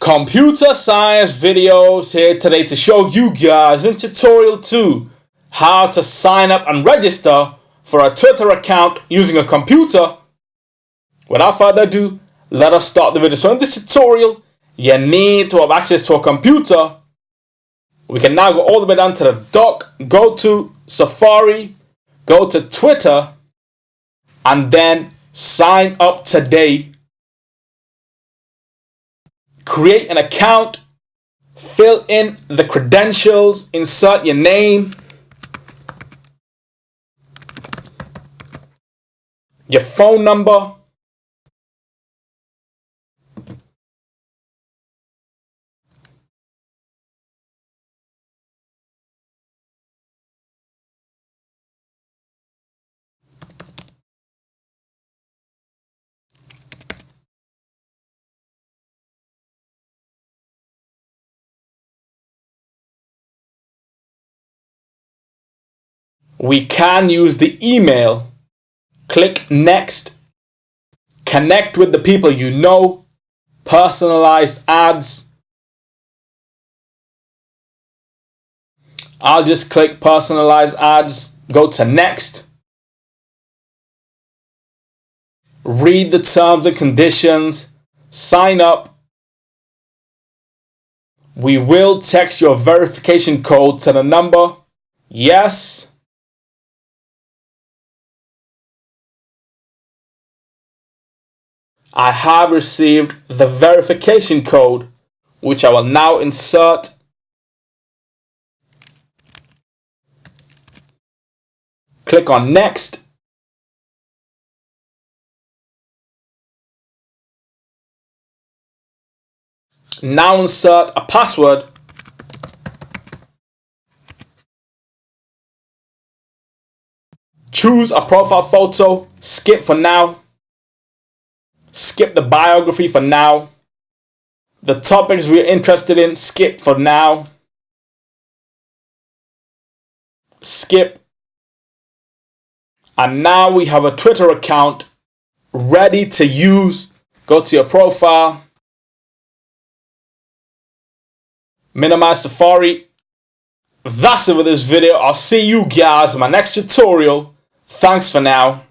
Computer science videos here today to show you guys in tutorial 2 how to sign up and register for a Twitter account using a computer. Without further ado, let us start the video. So in this tutorial, you need to have access to a computer. We can now go all the way down to the dock, go to Safari, go to Twitter, and then sign up today. Create an account, fill in the credentials, insert your name, your phone number, we can use the email. Click next. Connect with the people you know. Personalized ads. I'll just click personalized ads. Go to next. Read the terms and conditions. Sign up. We will text your verification code to the number. Yes. I have received the verification code, which I will now insert. Click on next. Now insert a password. Choose a profile photo. Skip for now. Skip the biography for now. The topics we're interested in, skip for now. Skip. And now we have a Twitter account ready to use. Go to your profile. Minimize Safari. That's it for this video. I'll see you guys in my next tutorial. Thanks for now.